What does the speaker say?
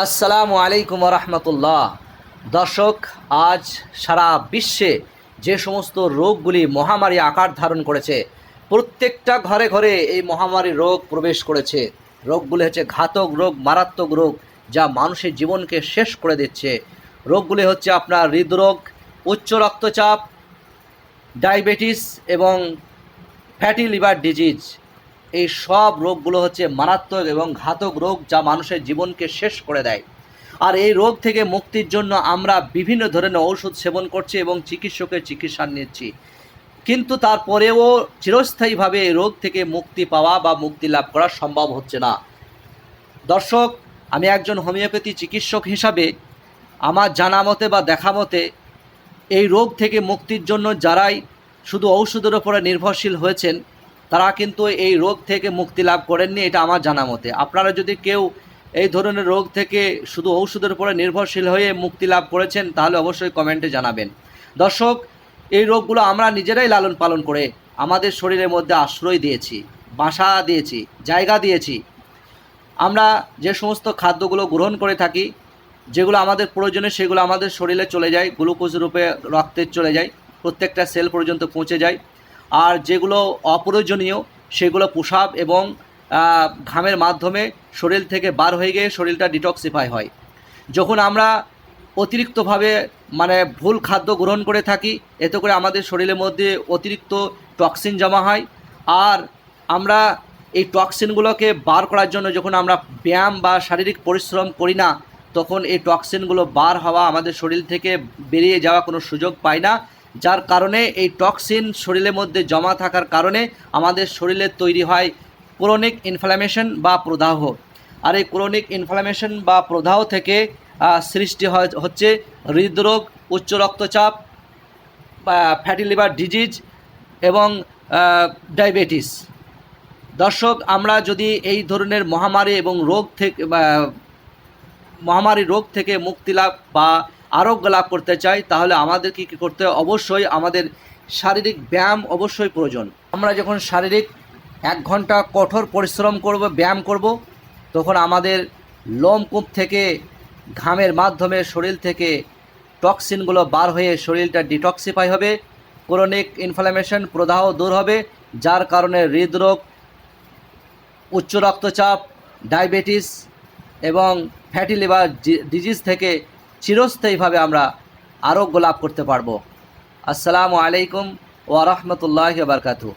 আসসালামু আলাইকুম রহমতুল্লাহ। দর্শক, আজ সারা বিশ্বে যে সমস্ত রোগগুলি মহামারী আকার ধারণ করেছে, প্রত্যেকটা ঘরে ঘরে এই মহামারী রোগ প্রবেশ করেছে। রোগগুলি হচ্ছে ঘাতক রোগ, মারাত্মক রোগ, যা মানুষের জীবনকে শেষ করে দিচ্ছে। রোগগুলি হচ্ছে আপনার হৃদরোগ, উচ্চ রক্তচাপ, ডায়াবেটিস এবং ফ্যাটি লিভার ডিজিজ। এই সব রোগগুলো হচ্ছে মারাত্মক এবং ঘাতক রোগ, যা মানুষের জীবনকে শেষ করে দেয়। আর এই রোগ থেকে মুক্তির জন্য আমরা বিভিন্ন ধরনের ঔষধ সেবন করছি এবং চিকিৎসকের চিকিৎসা নিচ্ছি, কিন্তু তারপরেও চিরস্থায়ীভাবে এই রোগ থেকে মুক্তি পাওয়া বা মুক্তি লাভ করা সম্ভব হচ্ছে না। দর্শক, আমি একজন হোমিওপ্যাথি চিকিৎসক হিসাবে আমার জানা মতে বা দেখা মতে এই রোগ থেকে মুক্তির জন্য যারাই শুধু ঔষধের ওপরে নির্ভরশীল হয়েছেন, তারা কিন্তু এই রোগ থেকে মুক্তি লাভ করেননি, এটা আমার জানা মতে। আপনারা যদি কেউ এই ধরনের রোগ থেকে শুধু ঔষধের উপরে নির্ভরশীল হয়ে মুক্তি লাভ করেছেন, তাহলে অবশ্যই কমেন্টে জানাবেন। দর্শক, এই রোগগুলো আমরা নিজেরাই লালন পালন করে আমাদের শরীরের মধ্যে আশ্রয় দিয়েছি, বাসা দিয়েছি, জায়গা দিয়েছি। আমরা যে সমস্ত খাদ্যগুলো গ্রহণ করে থাকি, যেগুলো আমাদের প্রয়োজনে, সেগুলো আমাদের শরীরে চলে যায়, গ্লুকোজ রূপে রক্তে চলে যায়, প্রত্যেকটা সেল পর্যন্ত পৌঁছে যায়। আর যেগুলো অপ্রয়োজনীয়, সেগুলো প্রস্রাব এবং ঘামের মাধ্যমে শরীর থেকে বার হয়ে গিয়ে শরীরটা ডিটক্সিফাই হয়। যখন আমরা অতিরিক্তভাবে ভুল খাদ্য গ্রহণ করে থাকি, এতে করে আমাদের শরীরের মধ্যে অতিরিক্ত টক্সিন জমা হয়। আর আমরা এই টক্সিনগুলোকে বার করার জন্য যখন আমরা ব্যায়াম বা শারীরিক পরিশ্রম করি না, তখন এই টক্সিনগুলো বার হওয়া, আমাদের শরীর থেকে বেরিয়ে যাওয়া কোনো সুযোগ পায় না। যার কারণে এই টক্সিন শরীরের মধ্যে জমা থাকার কারণে আমাদের শরীরে তৈরি হয় ক্রনিক ইনফ্ল্যামেশন বা প্রদাহ। আর এই ক্রনিক ইনফ্ল্যামেশন বা প্রদাহ থেকে সৃষ্টি হচ্ছে হৃদরোগ, উচ্চ রক্তচাপ, ফ্যাটি লিভার ডিজিজ এবং ডায়াবেটিস। দর্শক, আমরা যদি এই ধরনের মহামারী রোগ থেকে মুক্তি লাভ বা আরোগ্য লাভ করতে চাই, তাহলে আমাদের কী করতে হবে? অবশ্যই আমাদের শারীরিক ব্যায়াম অবশ্যই প্রয়োজন। আমরা যখন শারীরিক 1 ঘন্টা কঠোর পরিশ্রম করব, ব্যায়াম করব, তখন আমাদের লোমকূপ থেকে ঘামের মাধ্যমে শরীর থেকে টক্সিনগুলো বার হয়ে শরীরটা ডিটক্সিফাই হবে, ক্রনিক ইনফ্ল্যামেশন প্রদাহ দূর হবে, যার কারণে হৃদরোগ, উচ্চ রক্তচাপ, ডায়াবেটিস এবং ফ্যাটি লিভার ডিজিজ থেকে চিরস্থায়ীভাবে আমরা আরোগ্য লাভ করতে পারবো। আসসালামু আলাইকুম ওয়া রাহমাতুল্লাহি ওয়া বারাকাতুহু।